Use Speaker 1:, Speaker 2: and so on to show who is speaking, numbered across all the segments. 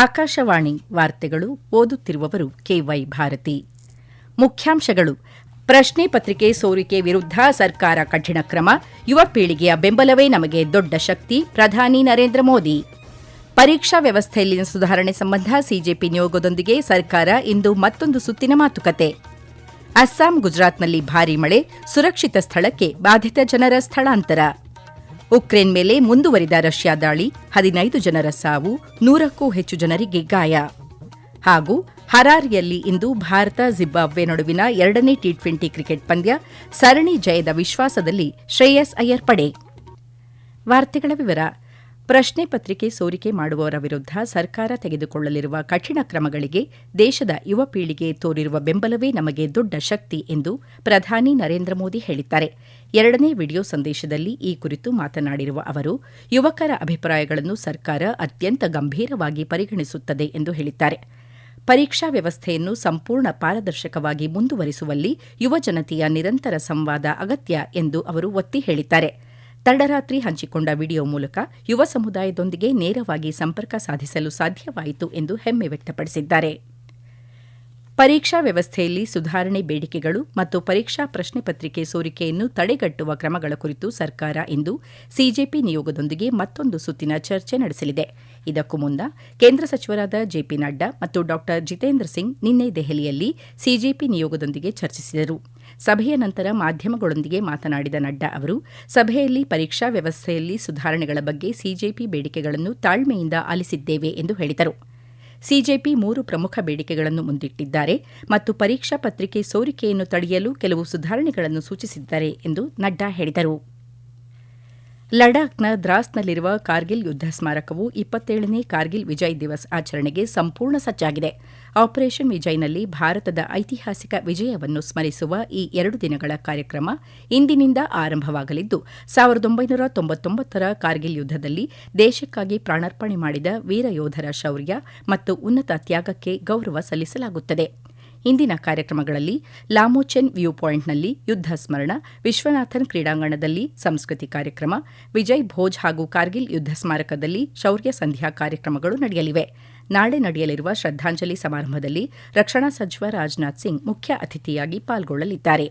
Speaker 1: ಆಕಾಶವಾಣಿ ವಾರ್ತೆಗಳು. ಓದುತ್ತಿರುವವರು ಕೆವೈ ಭಾರತಿ. ಮುಖ್ಯಾಂಶಗಳು: ಪ್ರಶ್ನೆ ಪತ್ರಿಕೆ ಸೋರಿಕೆ ವಿರುದ್ಧ ಸರ್ಕಾರ ಕಠಿಣ ಕ್ರಮ, ಯುವ ಪೀಳಿಗೆಯ ಬೆಂಬಲವೇ ನಮಗೆ ದೊಡ್ಡ ಶಕ್ತಿ, ಪ್ರಧಾನಿ ನರೇಂದ್ರ ಮೋದಿ. ಪರೀಕ್ಷಾ ವ್ಯವಸ್ಥೆಯಲ್ಲಿನ ಸುಧಾರಣೆ ಸಂಬಂಧ ಸಿಜೆಪಿ ನಿಯೋಗದೊಂದಿಗೆ ಸರ್ಕಾರ ಇಂದು ಮತ್ತೊಂದು ಸುತ್ತಿನ ಮಾತುಕತೆ. ಅಸ್ಸಾಂ, ಗುಜರಾತ್ನಲ್ಲಿ ಭಾರೀ ಮಳೆ, ಸುರಕ್ಷಿತ ಸ್ಥಳಕ್ಕೆ ಬಾಧಿತ ಜನರ ಸ್ಥಳಾಂತರ. ಉಕ್ರೇನ್ ಮೇಲೆ ಮುಂದುವರಿದ ರಷ್ಯಾ ದಾಳಿ, 15 ಜನರ ಸಾವು, 100ಕ್ಕೂ ಹೆಚ್ಚು ಜನರಿಗೆ ಗಾಯ. ಹಾಗೂ ಹರಾರಿಯಲ್ಲಿ ಇಂದು ಭಾರತ ಜಿಂಬಾಬ್ವೆ ನಡುವಿನ 2ನೇ ಟಿ20 ಕ್ರಿಕೆಟ್ ಪಂದ್ಯ, ಸರಣಿ ಜಯದ ವಿಶ್ವಾಸದಲ್ಲಿ ಶ್ರೇಯಸ್ ಅಯ್ಯರ್ ಪಡೆ. ವಾರ್ತೆಗಳ ವಿವರ. ಪ್ರಶ್ನೆ ಪತ್ರಿಕೆ ಸೋರಿಕೆ ಮಾಡುವವರ ವಿರುದ್ಧ ಸರ್ಕಾರ ತೆಗೆದುಕೊಳ್ಳಲಿರುವ ಕಠಿಣ ಕ್ರಮಗಳಿಗೆ ದೇಶದ ಯುವ ಪೀಳಿಗೆ ತೋರಿರುವ ಬೆಂಬಲವೇ ನಮಗೆ ದೊಡ್ಡ ಶಕ್ತಿ ಎಂದು ಪ್ರಧಾನಿ ನರೇಂದ್ರ ಮೋದಿ ಹೇಳಿದ್ದಾರೆ. 2ನೇ ವಿಡಿಯೋ ಸಂದೇಶದಲ್ಲಿ ಈ ಕುರಿತು ಮಾತನಾಡಿರುವ ಅವರು, ಯುವಕರ ಅಭಿಪ್ರಾಯಗಳನ್ನು ಸರ್ಕಾರ ಅತ್ಯಂತ ಗಂಭೀರವಾಗಿ ಪರಿಗಣಿಸುತ್ತದೆ ಎಂದು ಹೇಳಿದ್ದಾರೆ. ಪರೀಕ್ಷಾ ವ್ಯವಸ್ಥೆಯನ್ನು ಸಂಪೂರ್ಣ ಪಾರದರ್ಶಕವಾಗಿ ಮುಂದುವರಿಸುವಲ್ಲಿ ಯುವಜನತೆಯ ನಿರಂತರ ಸಂವಾದ ಅಗತ್ಯ ಎಂದು ಅವರು ಒತ್ತಿ ಹೇಳಿದ್ದಾರೆ. ತಡರಾತ್ರಿ ಹಂಚಿಕೊಂಡ ವಿಡಿಯೋ ಮೂಲಕ ಯುವ ಸಮುದಾಯದೊಂದಿಗೆ ನೇರವಾಗಿ ಸಂಪರ್ಕ ಸಾಧಿಸಲು ಸಾಧ್ಯವಾಯಿತು ಎಂದು ಹೆಮ್ಮೆ ವ್ಯಕ್ತಪಡಿಸಿದ್ದಾರೆ. ಪರೀಕ್ಷಾ ವ್ಯವಸ್ಥೆಯಲ್ಲಿ ಸುಧಾರಣೆ ಬೇಡಿಕೆಗಳು ಮತ್ತು ಪರೀಕ್ಷಾ ಪ್ರಶ್ನೆ ಪತ್ರಿಕೆ ಸೋರಿಕೆಯನ್ನು ತಡೆಗಟ್ಟುವ ಕ್ರಮಗಳ ಕುರಿತು ಸರ್ಕಾರ ಇಂದು ಸಿಜೆಪಿ ನಿಯೋಗದೊಂದಿಗೆ ಮತ್ತೊಂದು ಸುತ್ತಿನ ಚರ್ಚೆ ನಡೆಸಲಿದೆ. ಇದಕ್ಕೂ ಮುನ್ನ ಕೇಂದ್ರ ಸಚಿವರಾದ ಜೆಪಿ ನಡ್ಡಾ ಮತ್ತು ಡಾ ಜಿತೇಂದ್ರ ಸಿಂಗ್ ನಿನ್ನೆ ದೆಹಲಿಯಲ್ಲಿ ಸಿಜೆಪಿ ನಿಯೋಗದೊಂದಿಗೆ ಚರ್ಚಿಸಿದರು. ಸಭೆಯ ನಂತರ ಮಾಧ್ಯಮಗಳೊಂದಿಗೆ ಮಾತನಾಡಿದ ನಡ್ಡಾ ಅವರು, ಸಭೆಯಲ್ಲಿ ಪರೀಕ್ಷಾ ವ್ಯವಸ್ಥೆಯಲ್ಲಿ ಸುಧಾರಣೆಗಳ ಬಗ್ಗೆ ಸಿಜೆಪಿ ಬೇಡಿಕೆಗಳನ್ನು ತಾಳ್ಮೆಯಿಂದ ಆಲಿಸಿದ್ದೇವೆ ಎಂದು ಹೇಳಿದರು. ಸಿಜೆಪಿ 3 ಪ್ರಮುಖ ಬೇಡಿಕೆಗಳನ್ನು ಮುಂದಿಟ್ಟಿದ್ದಾರೆ ಮತ್ತು ಪರೀಕ್ಷಾ ಪತ್ರಿಕೆ ಸೋರಿಕೆಯನ್ನು ತಡೆಯಲು ಕೆಲವು ಸುಧಾರಣೆಗಳನ್ನು ಸೂಚಿಸಿದ್ದಾರೆ ಎಂದು ನಡ್ಡಾ ಹೇಳಿದರು. ಲಡಾಖ್ನ ದ್ರಾಸ್ನಲ್ಲಿರುವ ಕಾರ್ಗಿಲ್ ಯುದ್ಧ ಸ್ಮಾರಕವು 27ನೇ ಕಾರ್ಗಿಲ್ ವಿಜಯ್ ದಿವಸ್ ಆಚರಣೆಗೆ ಸಂಪೂರ್ಣ ಸಜ್ಜಾಗಿದೆ. ಆಪರೇಷನ್ ವಿಜಯ್ನಲ್ಲಿ ಭಾರತದ ಐತಿಹಾಸಿಕ ವಿಜಯವನ್ನು ಸ್ಮರಿಸುವ ಈ 2 ದಿನಗಳ ಕಾರ್ಯಕ್ರಮ ಇಂದಿನಿಂದ ಆರಂಭವಾಗಲಿದ್ದು, 1999ರ ಕಾರ್ಗಿಲ್ ಯುದ್ದದಲ್ಲಿ ದೇಶಕ್ಕಾಗಿ ಪ್ರಾಣಾರ್ಪಣೆ ಮಾಡಿದ ವೀರ ಯೋಧರ ಶೌರ್ಯ ಮತ್ತು ಉನ್ನತ ತ್ಯಾಗಕ್ಕೆ ಗೌರವ ಸಲ್ಲಿಸಲಾಗುತ್ತದೆ. ಇಂದಿನ ಕಾರ್ಯಕ್ರಮಗಳಲ್ಲಿ ಲಾಮೋಚೆನ್ ವ್ಯೂ ಪಾಯಿಂಟ್ನಲ್ಲಿ ಯುದ್ಧ ಸ್ಮರಣ, ವಿಶ್ವನಾಥನ್ ಕ್ರೀಡಾಂಗಣದಲ್ಲಿ ಸಂಸ್ಕೃತಿ ಕಾರ್ಯಕ್ರಮ, ವಿಜಯ್ ಭೋಜ್ ಹಾಗೂ ಕಾರ್ಗಿಲ್ ಯುದ್ಧ ಸ್ಮಾರಕದಲ್ಲಿ ಶೌರ್ಯ ಸಂಧ್ಯಾ ಕಾರ್ಯಕ್ರಮಗಳು ನಡೆಯಲಿವೆ. ನಾಳೆ ನಡೆಯಲಿರುವ ಶ್ರದ್ಧಾಂಜಲಿ ಸಮಾರಂಭದಲ್ಲಿ ರಕ್ಷಣಾ ಸಚಿವ ರಾಜನಾಥ್ ಸಿಂಗ್ ಮುಖ್ಯ ಅತಿಥಿಯಾಗಿ ಪಾಲ್ಗೊಳ್ಳಲಿದ್ದಾರೆ.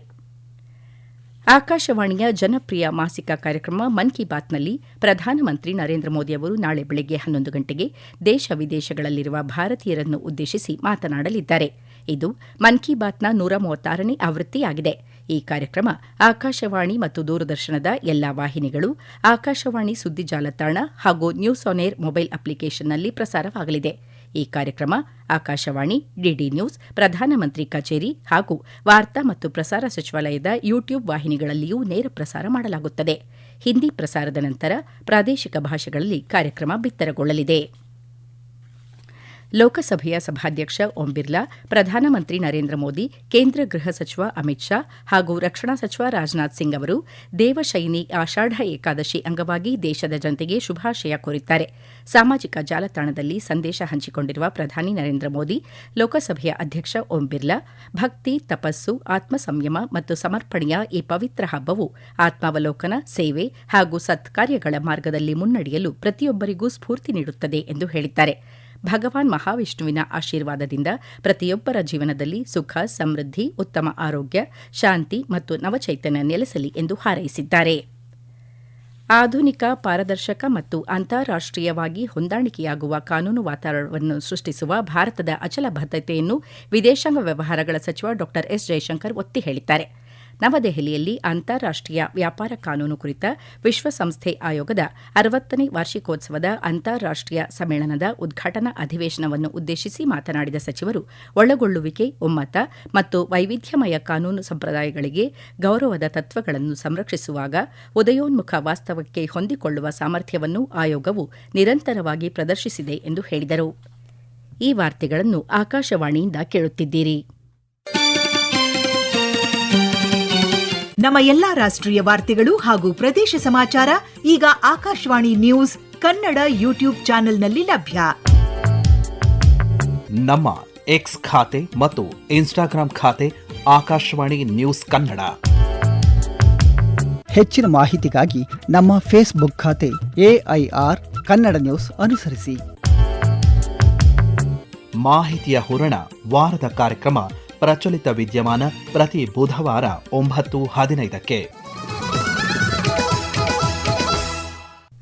Speaker 1: ಆಕಾಶವಾಣಿಯ ಜನಪ್ರಿಯ ಮಾಸಿಕ ಕಾರ್ಯಕ್ರಮ ಮನ್ ಕಿ ಬಾತ್ನಲ್ಲಿ ಪ್ರಧಾನಮಂತ್ರಿ ನರೇಂದ್ರ ಮೋದಿ ಅವರು ನಾಳೆ ಬೆಳಗ್ಗೆ 11 ಗಂಟೆಗೆ ದೇಶ ವಿದೇಶಗಳಲ್ಲಿರುವ ಭಾರತೀಯರನ್ನು ಉದ್ದೇಶಿಸಿ ಮಾತನಾಡಲಿದ್ದಾರೆ. ಇದು ಮನ್ ಕಿ ಬಾತ್ನ 136ನೇ ಆವೃತ್ತಿಯಾಗಿದೆ. ಈ ಕಾರ್ಯಕ್ರಮ ಆಕಾಶವಾಣಿ ಮತ್ತು ದೂರದರ್ಶನದ ಎಲ್ಲಾ ವಾಹಿನಿಗಳು, ಆಕಾಶವಾಣಿ ಸುದ್ದಿ ಜಾಲತಾಣ ಹಾಗೂ ನ್ಯೂಸ್ ಆನ್ ಏರ್ ಮೊಬೈಲ್ ಅಪ್ಲಿಕೇಶನ್ನಲ್ಲಿ ಪ್ರಸಾರವಾಗಲಿದೆ. ಈ ಕಾರ್ಯಕ್ರಮ ಆಕಾಶವಾಣಿ, ಡಿಡಿ ನ್ಯೂಸ್, ಪ್ರಧಾನಮಂತ್ರಿ ಕಚೇರಿ ಹಾಗೂ ವಾರ್ತಾ ಮತ್ತು ಪ್ರಸಾರ ಸಚಿವಾಲಯದ ಯೂಟ್ಯೂಬ್ ವಾಹಿನಿಗಳಲ್ಲಿಯೂ ನೇರ ಪ್ರಸಾರ ಮಾಡಲಾಗುತ್ತದೆ. ಹಿಂದಿ ಪ್ರಸಾರದ ನಂತರ ಪ್ರಾದೇಶಿಕ ಭಾಷೆಗಳಲ್ಲಿ ಕಾರ್ಯಕ್ರಮ ಬಿತ್ತರಗೊಳ್ಳಲಿದೆ. ಲೋಕಸಭೆಯ ಸಭಾಧ್ಯಕ್ಷ ಓಂ ಬಿರ್ಲಾ, ಪ್ರಧಾನಮಂತ್ರಿ ನರೇಂದ್ರ ಮೋದಿ, ಕೇಂದ್ರ ಗೃಹ ಸಚಿವ ಅಮಿತ್ ಶಾ ಹಾಗೂ ರಕ್ಷಣಾ ಸಚಿವ ರಾಜನಾಥ್ ಸಿಂಗ್ ಅವರು ದೇವಶಯನಿ ಆಷಾಢ ಏಕಾದಶಿ ಅಂಗವಾಗಿ ದೇಶದ ಜನತೆಗೆ ಶುಭಾಶಯ ಕೋರಿದ್ದಾರೆ. ಸಾಮಾಜಿಕ ಜಾಲತಾಣದಲ್ಲಿ ಸಂದೇಶ ಹಂಚಿಕೊಂಡಿರುವ ಪ್ರಧಾನಿ ನರೇಂದ್ರ ಮೋದಿ, ಲೋಕಸಭೆಯ ಅಧ್ಯಕ್ಷ ಓಂ ಬಿರ್ಲಾ, ಭಕ್ತಿ, ತಪಸ್ಸು, ಆತ್ಮ ಸಂಯಮ ಮತ್ತು ಸಮರ್ಪಣೆಯ ಈ ಪವಿತ್ರ ಹಬ್ಬವು ಆತ್ಮಾವಲೋಕನ, ಸೇವೆ ಹಾಗೂ ಸತ್ಕಾರ್ಯಗಳ ಮಾರ್ಗದಲ್ಲಿ ಮುನ್ನಡೆಯಲು ಪ್ರತಿಯೊಬ್ಬರಿಗೂ ಸ್ಫೂರ್ತಿ ನೀಡುತ್ತದೆ ಎಂದು ಹೇಳಿದ್ದಾರೆ. ಭಗವಾನ್ ಮಹಾವಿಷ್ಣುವಿನ ಆಶೀರ್ವಾದದಿಂದ ಪ್ರತಿಯೊಬ್ಬರ ಜೀವನದಲ್ಲಿ ಸುಖ, ಸಮೃದ್ಧಿ, ಉತ್ತಮ ಆರೋಗ್ಯ, ಶಾಂತಿ ಮತ್ತು ನವಚೈತನ್ಯ ನೆಲೆಸಲಿ ಎಂದು ಹಾರೈಸಿದ್ದಾರೆ. ಆಧುನಿಕ, ಪಾರದರ್ಶಕ ಮತ್ತು ಅಂತಾರಾಷ್ಟೀಯವಾಗಿ ಹೊಂದಾಣಿಕೆಯಾಗುವ ಕಾನೂನು ವಾತಾವರಣವನ್ನು ಸೃಷ್ಟಿಸುವ ಭಾರತದ ಅಚಲ ಬದ್ಧತೆಯನ್ನು ವಿದೇಶಾಂಗ ವ್ಯವಹಾರಗಳ ಸಚಿವ ಡಾ ಎಸ್ ಜೈಶಂಕರ್ ಒತ್ತಿ ಹೇಳಿದ್ದಾರೆ. ನವದೆಹಲಿಯಲ್ಲಿ ಅಂತಾರಾಷ್ಟೀಯ ವ್ಯಾಪಾರ ಕಾನೂನು ಕುರಿತ ವಿಶ್ವಸಂಸ್ಥೆ ಆಯೋಗದ 60ನೇ ವಾರ್ಷಿಕೋತ್ಸವದ ಅಂತಾರಾಷ್ಟೀಯ ಸಮ್ಮೇಳನದ ಉದ್ಘಾಟನಾ ಅಧಿವೇಶನವನ್ನು ಉದ್ದೇಶಿಸಿ ಮಾತನಾಡಿದ ಸಚಿವರು, ಒಳಗೊಳ್ಳುವಿಕೆ, ಒಮ್ಮತ ಮತ್ತು ವೈವಿಧ್ಯಮಯ ಕಾನೂನು ಸಂಪ್ರದಾಯಗಳಿಗೆ ಗೌರವದ ತತ್ವಗಳನ್ನು ಸಂರಕ್ಷಿಸುವಾಗ ಉದಯೋನ್ಮುಖ ವಾಸ್ತವಕ್ಕೆ ಹೊಂದಿಕೊಳ್ಳುವ ಸಾಮರ್ಥ್ಯವನ್ನು ಆಯೋಗವು ನಿರಂತರವಾಗಿ ಪ್ರದರ್ಶಿಸಿದೆ ಎಂದು ಹೇಳಿದರು. ಈ ವಾರ್ತೆಗಳನ್ನು ಆಕಾಶವಾಣಿಯಿಂದ ಕೇಳುತ್ತಿದ್ದೀರಿ.
Speaker 2: ನಮ್ಮ ಎಲ್ಲಾ ರಾಷ್ಟ್ರೀಯ ವಾರ್ತೆಗಳು ಹಾಗೂ ಪ್ರದೇಶ ಸಮಾಚಾರ ಈಗ ಆಕಾಶವಾಣಿ ನ್ಯೂಸ್ ಕನ್ನಡ ಯೂಟ್ಯೂಬ್ ಚಾನೆಲ್ನಲ್ಲಿ ಲಭ್ಯ.
Speaker 3: ನಮ್ಮ ಎಕ್ಸ್ ಖಾತೆ ಮತ್ತು ಇನ್ಸ್ಟಾಗ್ರಾಂ ಖಾತೆ ಆಕಾಶವಾಣಿ ನ್ಯೂಸ್ ಕನ್ನಡ.
Speaker 4: ಹೆಚ್ಚಿನ ಮಾಹಿತಿಗಾಗಿ ನಮ್ಮ ಫೇಸ್ಬುಕ್ ಖಾತೆ AIR ಕನ್ನಡ ನ್ಯೂಸ್ ಅನುಸರಿಸಿ.
Speaker 3: ಮಾಹಿತಿಯ ಹೂರಣ ವಾರದ ಕಾರ್ಯಕ್ರಮ ಪ್ರಚಲಿತ ವಿದ್ಯಮಾನ ಪ್ರತಿ ಬುಧವಾರ 9:15ಕ್ಕೆ.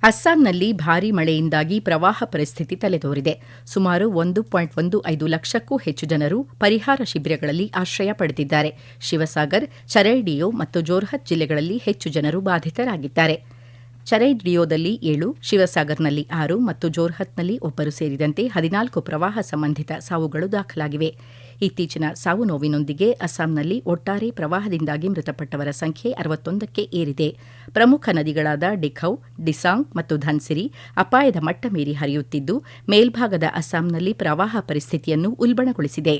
Speaker 1: ಅಸ್ಸಾಂನಲ್ಲಿ ಭಾರೀ ಮಳೆಯಿಂದಾಗಿ ಪ್ರವಾಹ ಪರಿಸ್ಥಿತಿ ತಲೆದೋರಿದೆ. ಸುಮಾರು 1.15 ಲಕ್ಷಕ್ಕೂ ಹೆಚ್ಚು ಜನರು ಪರಿಹಾರ ಶಿಬಿರಗಳಲ್ಲಿ ಆಶ್ರಯ ಪಡೆದಿದ್ದಾರೆ. ಶಿವಸಾಗರ್, ಚರೈಡಿಯೋ ಮತ್ತು ಜೋರ್ಹತ್ ಜಿಲ್ಲೆಗಳಲ್ಲಿ ಹೆಚ್ಚು ಜನರು ಬಾಧಿತರಾಗಿದ್ದಾರೆ. ಚರೈಡಿಯೋದಲ್ಲಿ 7, ಶಿವಸಾಗರ್ನಲ್ಲಿ 6 ಮತ್ತು ಜೋರ್ಹತ್ನಲ್ಲಿ 1 ಸೇರಿದಂತೆ 14 ಪ್ರವಾಹ ಸಂಬಂಧಿತ ಸಾವುಗಳು ದಾಖಲಾಗಿವೆ. ಇತ್ತೀಚಿನ ಸಾವು ನೋವಿನೊಂದಿಗೆ ಅಸ್ಸಾಂನಲ್ಲಿ ಒಟ್ಟಾರೆ ಪ್ರವಾಹದಿಂದಾಗಿ ಮೃತಪಟ್ಟವರ ಸಂಖ್ಯೆ 61ಕ್ಕೆ ಏರಿದೆ. ಪ್ರಮುಖ ನದಿಗಳಾದ ಡಿಖೌ, ಡಿಸಾಂಗ್ ಮತ್ತು ಧನ್ಸಿರಿ ಅಪಾಯದ ಮಟ್ಟ ಮೀರಿ ಹರಿಯುತ್ತಿದ್ದು, ಮೇಲ್ಭಾಗದ ಅಸ್ಸಾಂನಲ್ಲಿ ಪ್ರವಾಹ ಪರಿಸ್ಥಿತಿಯನ್ನು ಉಲ್ಬಣಗೊಳಿಸಿದೆ.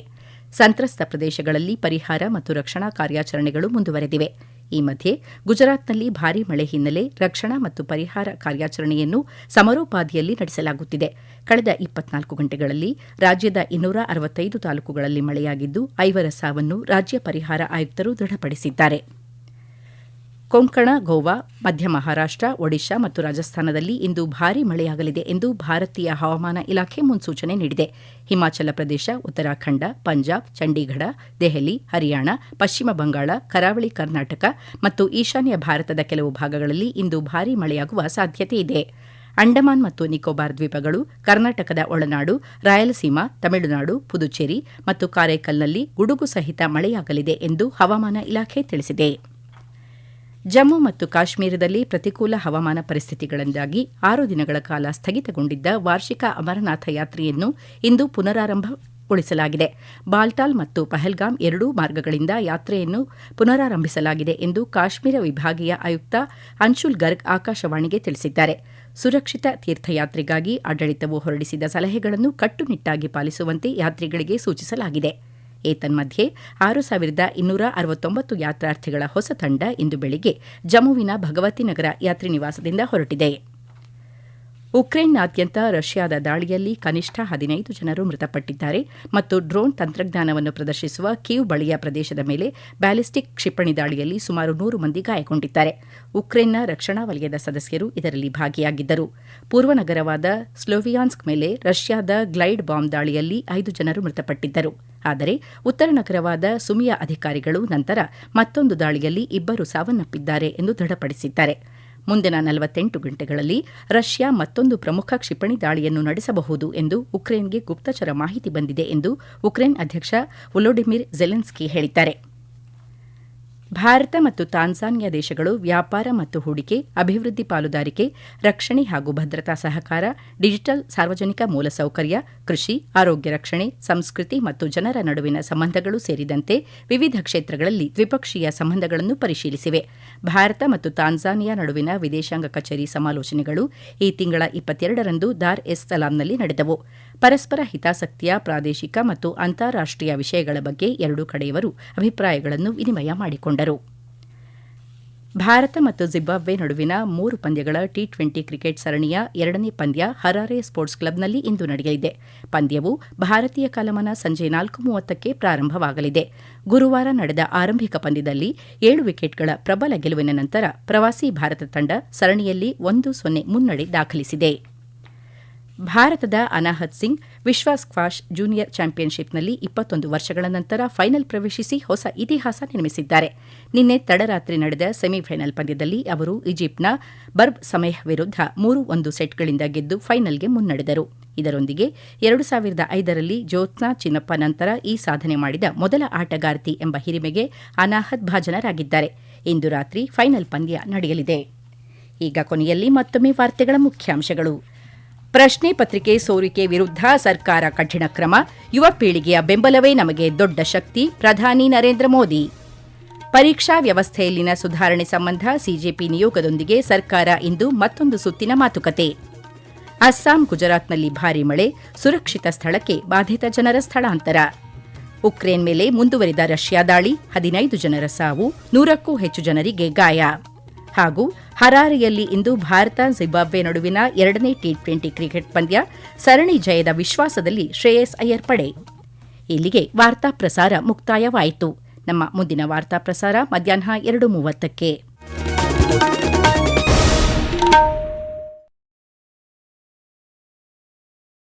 Speaker 1: ಸಂತ್ರಸ್ತ ಪ್ರದೇಶಗಳಲ್ಲಿ ಪರಿಹಾರ ಮತ್ತು ರಕ್ಷಣಾ ಕಾರ್ಯಾಚರಣೆಗಳು ಮುಂದುವರೆದಿವೆ. ಈ ಮಧ್ಯೆ ಗುಜರಾತ್ನಲ್ಲಿ ಭಾರೀ ಮಳೆ ಹಿನ್ನೆಲೆ ರಕ್ಷಣಾ ಮತ್ತು ಪರಿಹಾರ ಕಾರ್ಯಾಚರಣೆಯನ್ನು ಸಮರೋಪಾದಿಯಲ್ಲಿ ನಡೆಸಲಾಗುತ್ತಿದೆ. ಕಳೆದ 24 ಗಂಟೆಗಳಲ್ಲಿ ರಾಜ್ಯದ 265 ತಾಲೂಕುಗಳಲ್ಲಿ ಮಳೆಯಾಗಿದ್ದು 5 ಸಾವನ್ನು ರಾಜ್ಯ ಪರಿಹಾರ ಆಯುಕ್ತರು ದೃಢಪಡಿಸಿದ್ದಾರೆ. ಕೊಂಕಣ, ಗೋವಾ, ಮಧ್ಯ ಮಹಾರಾಷ್ಟ್ರ, ಒಡಿಶಾ ಮತ್ತು ರಾಜಸ್ಥಾನದಲ್ಲಿ ಇಂದು ಭಾರೀ ಮಳೆಯಾಗಲಿದೆ ಎಂದು ಭಾರತೀಯ ಹವಾಮಾನ ಇಲಾಖೆ ಮುನ್ಸೂಚನೆ ನೀಡಿದೆ. ಹಿಮಾಚಲ ಪ್ರದೇಶ, ಉತ್ತರಾಖಂಡ, ಪಂಜಾಬ್, ಚಂಡೀಗಢ, ದೆಹಲಿ, ಹರಿಯಾಣ, ಪಶ್ಚಿಮ ಬಂಗಾಳ, ಕರಾವಳಿ ಕರ್ನಾಟಕ ಮತ್ತು ಈಶಾನ್ಯ ಭಾರತದ ಕೆಲವು ಭಾಗಗಳಲ್ಲಿ ಇಂದು ಭಾರೀ ಮಳೆಯಾಗುವ ಸಾಧ್ಯತೆ ಇದೆ. ಅಂಡಮಾನ್ ಮತ್ತು ನಿಕೋಬಾರ್ ದ್ವೀಪಗಳು, ಕರ್ನಾಟಕದ ಒಳನಾಡು, ರಾಯಲಸೀಮಾ, ತಮಿಳುನಾಡು, ಪುದುಚೇರಿ ಮತ್ತು ಕಾರೈಕಲ್ನಲ್ಲಿ ಗುಡುಗು ಸಹಿತ ಮಳೆಯಾಗಲಿದೆ ಎಂದು ಹವಾಮಾನ ಇಲಾಖೆ ತಿಳಿಸಿದೆ. ಜಮ್ಮು ಮತ್ತು ಕಾಶ್ಮೀರದಲ್ಲಿ ಪ್ರತಿಕೂಲ ಹವಾಮಾನ ಪರಿಸ್ಥಿತಿಗಳಿಂದಾಗಿ 6 ದಿನಗಳ ಕಾಲ ಸ್ಥಗಿತಗೊಂಡಿದ್ದ ವಾರ್ಷಿಕ ಅಮರನಾಥ ಯಾತ್ರೆಯನ್ನು ಇಂದು ಪುನರಾರಂಭಗೊಳಿಸಲಾಗಿದೆ. ಬಾಲ್ಟಾಲ್ ಮತ್ತು ಪಹಲ್ಗಾಮ್ ಎರಡೂ ಮಾರ್ಗಗಳಿಂದ ಯಾತ್ರೆಯನ್ನು ಪುನರಾರಂಭಿಸಲಾಗಿದೆ ಎಂದು ಕಾಶ್ಮೀರ ವಿಭಾಗೀಯ ಆಯುಕ್ತ ಅನ್ಶುಲ್ ಗರ್ಗ್ ಆಕಾಶವಾಣಿಗೆ ತಿಳಿಸಿದ್ದಾರೆ. ಸುರಕ್ಷಿತ ತೀರ್ಥಯಾತ್ರೆಗಾಗಿ ಆಡಳಿತವು ಹೊರಡಿಸಿದ ಸಲಹೆಗಳನ್ನು ಕಟ್ಟುನಿಟ್ಟಾಗಿ ಪಾಲಿಸುವಂತೆ ಯಾತ್ರಿಗಳಿಗೆ ಸೂಚಿಸಲಾಗಿದೆ. ಏತನ್ಮಧ್ಯೆ 6,269 ಯಾತ್ರಾರ್ಥಿಗಳ ಹೊಸ ತಂಡ ಇಂದು ಬೆಳಿಗ್ಗೆ ಜಮ್ಮುವಿನ ಭಗವತಿ ನಗರ ಯಾತ್ರಿ ನಿವಾಸದಿಂದ ಹೊರಟಿದೆ. ಉಕ್ರೇನ್ನಾದ್ಯಂತ ರಷ್ಯಾದ ದಾಳಿಯಲ್ಲಿ ಕನಿಷ್ಠ 15 ಜನರು ಮೃತಪಟ್ಟಿದ್ದಾರೆ ಮತ್ತು ಡ್ರೋನ್ ತಂತ್ರಜ್ಞಾನವನ್ನು ಪ್ರದರ್ಶಿಸುವ ಕೀವ್ ಬಳಿಯ ಪ್ರದೇಶದ ಮೇಲೆ ಬ್ಯಾಲಿಸ್ಟಿಕ್ ಕ್ಷಿಪಣಿ ದಾಳಿಯಲ್ಲಿ ಸುಮಾರು 100 ಮಂದಿ ಗಾಯಗೊಂಡಿದ್ದಾರೆ. ಉಕ್ರೇನ್ನ ರಕ್ಷಣಾ ವಲಯದ ಸದಸ್ಯರು ಇದರಲ್ಲಿ ಭಾಗಿಯಾಗಿದ್ದರು. ಪೂರ್ವ ನಗರವಾದ ಸ್ಲೋವಿಯಾನ್ಸ್ಕ್ ಮೇಲೆ ರಷ್ಯಾದ ಗ್ಲೈಡ್ ಬಾಂಬ್ ದಾಳಿಯಲ್ಲಿ 5 ಜನರು ಮೃತಪಟ್ಟಿದ್ದರು. ಆದರೆ ಉತ್ತರ ನಗರವಾದ ಸುಮಿಯ ಅಧಿಕಾರಿಗಳು ನಂತರ ಮತ್ತೊಂದು ದಾಳಿಯಲ್ಲಿ 2 ಸಾವನ್ನಪ್ಪಿದ್ದಾರೆ ಎಂದು ದೃಢಪಡಿಸಿದ್ದಾರೆ. ಮುಂದಿನ 48 ಗಂಟೆಗಳಲ್ಲಿ ರಷ್ಯಾ ಮತ್ತೊಂದು ಪ್ರಮುಖ ಕ್ಷಿಪಣಿ ದಾಳಿಯನ್ನು ನಡೆಸಬಹುದು ಎಂದು ಉಕ್ರೇನ್ಗೆ ಗುಪ್ತಚರ ಮಾಹಿತಿ ಬಂದಿದೆ ಎಂದು ಉಕ್ರೇನ್ ಅಧ್ಯಕ್ಷ ವೊಲೋಡಿಮಿರ್ ಜೆಲೆನ್ಸ್ಕಿ ಹೇಳಿದ್ದಾರೆ. ಭಾರತ ಮತ್ತು ತಾನ್ಜಾನಿಯಾ ದೇಶಗಳು ವ್ಯಾಪಾರ ಮತ್ತು ಹೂಡಿಕೆ, ಅಭಿವೃದ್ಧಿ ಪಾಲುದಾರಿಕೆ, ರಕ್ಷಣೆ ಹಾಗೂ ಭದ್ರತಾ ಸಹಕಾರ, ಡಿಜಿಟಲ್ ಸಾರ್ವಜನಿಕ ಮೂಲಸೌಕರ್ಯ, ಕೃಷಿ, ಆರೋಗ್ಯ ರಕ್ಷಣೆ, ಸಂಸ್ಕೃತಿ ಮತ್ತು ಜನರ ನಡುವಿನ ಸಂಬಂಧಗಳು ಸೇರಿದಂತೆ ವಿವಿಧ ಕ್ಷೇತ್ರಗಳಲ್ಲಿ ದ್ವಿಪಕ್ಷೀಯ ಸಂಬಂಧಗಳನ್ನು ಪರಿಶೀಲಿಸಿವೆ. ಭಾರತ ಮತ್ತು ತಾನ್ಜಾನಿಯಾ ನಡುವಿನ ವಿದೇಶಾಂಗ ಕಚೇರಿ ಸಮಾಲೋಚನೆಗಳು ಈ ತಿಂಗಳ 22ರಂದು ದಾರ್ ಎಸ್ ಸಲಾಂನಲ್ಲಿ ನಡೆದವು. ಪರಸ್ಪರ ಹಿತಾಸಕ್ತಿಯ ಪ್ರಾದೇಶಿಕ ಮತ್ತು ಅಂತಾರಾಷ್ಟೀಯ ವಿಷಯಗಳ ಬಗ್ಗೆ ಎರಡೂ ಕಡೆಯವರು ಅಭಿಪ್ರಾಯಗಳನ್ನು ವಿನಿಮಯ ಮಾಡಿಕೊಂಡರು. ಭಾರತ ಮತ್ತು ಜಿಂಬಾಬ್ವೆ ನಡುವಿನ 3 ಪಂದ್ಯಗಳ ಟಿ20 ಕ್ರಿಕೆಟ್ ಸರಣಿಯ 2ನೇ ಪಂದ್ಯ ಹರಾರೆ ಸ್ಪೋರ್ಟ್ಸ್ ಕ್ಲಬ್ನಲ್ಲಿ ಇಂದು ನಡೆಯಲಿದೆ. ಪಂದ್ಯವು ಭಾರತೀಯ ಕಾಲಮಾನ ಸಂಜೆ 4:30ಕ್ಕೆ ಪ್ರಾರಂಭವಾಗಲಿದೆ. ಗುರುವಾರ ನಡೆದ ಆರಂಭಿಕ ಪಂದ್ಯದಲ್ಲಿ 7 ವಿಕೆಟ್ಗಳ ಪ್ರಬಲ ಗೆಲುವಿನ ನಂತರ ಪ್ರವಾಸಿ ಭಾರತ ತಂಡ ಸರಣಿಯಲ್ಲಿ 1-0 ಮುನ್ನಡೆ ದಾಖಲಿಸಿದೆ. ಭಾರತದ ಅನಾಹತ್ ಸಿಂಗ್ ವಿಶ್ವ ಸ್ಕ್ವಾಷ್ ಜೂನಿಯರ್ ಚಾಂಪಿಯನ್ಶಿಪ್ನಲ್ಲಿ 21 ವರ್ಷಗಳ ನಂತರ ಫೈನಲ್ ಪ್ರವೇಶಿಸಿ ಹೊಸ ಇತಿಹಾಸ ನಿರ್ಮಿಸಿದ್ದಾರೆ. ನಿನ್ನೆ ತಡರಾತ್ರಿ ನಡೆದ ಸೆಮಿಫೈನಲ್ ಪಂದ್ಯದಲ್ಲಿ ಅವರು ಈಜಿಪ್ಟ್ನ ಬರ್ಬ್ ಸಮೇಹ್ ವಿರುದ್ಧ 3-1 ಸೆಟ್ಗಳಿಂದ ಗೆದ್ದು ಫೈನಲ್ಗೆ ಮುನ್ನಡೆದರು. ಇದರೊಂದಿಗೆ 2005ರಲ್ಲಿ ಜ್ಯೋತ್ಸ್ನಾ ಚಿನ್ನಪ್ಪ ನಂತರ ಈ ಸಾಧನೆ ಮಾಡಿದ ಮೊದಲ ಆಟಗಾರ್ತಿ ಎಂಬ ಹಿರಿಮೆಗೆ ಅನಾಹತ್ ಭಾಜನರಾಗಿದ್ದಾರೆ. ಇಂದು ರಾತ್ರಿ ಫೈನಲ್ ಪಂದ್ಯ ನಡೆಯಲಿದೆ. ಈಗ ಕೊನೆಯಲ್ಲಿ ಮತ್ತೊಮ್ಮೆ ವಾರ್ತೆಗಳ ಮುಖ್ಯಾಂಶಗಳು. ಪ್ರಶ್ನೆ ಪತ್ರಿಕೆ ಸೋರಿಕೆ ವಿರುದ್ಧ ಸರ್ಕಾರ ಕಠಿಣ ಕ್ರಮ, ಯುವ ಪೀಳಿಗೆಯ ಬೆಂಬಲವೇ ನಮಗೆ ದೊಡ್ಡ ಶಕ್ತಿ, ಪ್ರಧಾನಿ ನರೇಂದ್ರ ಮೋದಿ. ಪರೀಕ್ಷಾ ವ್ಯವಸ್ಥೆಯಲ್ಲಿನ ಸುಧಾರಣೆ ಸಂಬಂಧ ಸಿಜೆಪಿ ನಿಯೋಗದೊಂದಿಗೆ ಸರ್ಕಾರ ಇಂದು ಮತ್ತೊಂದು ಸುತ್ತಿನ ಮಾತುಕತೆ. ಅಸ್ಸಾಂ, ಗುಜರಾತ್ನಲ್ಲಿ ಭಾರೀ ಮಳೆ, ಸುರಕ್ಷಿತ ಸ್ಥಳಕ್ಕೆ ಬಾಧಿತ ಜನರ ಸ್ಥಳಾಂತರ. ಉಕ್ರೇನ್ ಮೇಲೆ ಮುಂದುವರಿದ ರಷ್ಯಾ ದಾಳಿ, 15 ಜನರ ಸಾವು, 100ಕ್ಕೂ ಹೆಚ್ಚು ಜನರಿಗೆ ಗಾಯ. ಹಾಗೂ ಹರಾರೆಯಲ್ಲಿ ಇಂದು ಭಾರತ ಜಿಂಬಾಬ್ವೆ ನಡುವಿನ 2ನೇ ಟಿ20 ಕ್ರಿಕೆಟ್ ಪಂದ್ಯ, ಸರಣಿ ಜಯದ ವಿಶ್ವಾಸದಲ್ಲಿ ಶ್ರೇಯಸ್ ಅಯ್ಯರ್ ಪಡೆ. ಇಲ್ಲಿಗೆ ವಾರ್ತಾ ಪ್ರಸಾರ ಮುಕ್ತಾಯವಾಯಿತು. ನಮ್ಮ ಮುಂದಿನ ವಾರ್ತಾ ಪ್ರಸಾರ ಮಧ್ಯಾಹ್ನ 2:30ಕ್ಕೆ.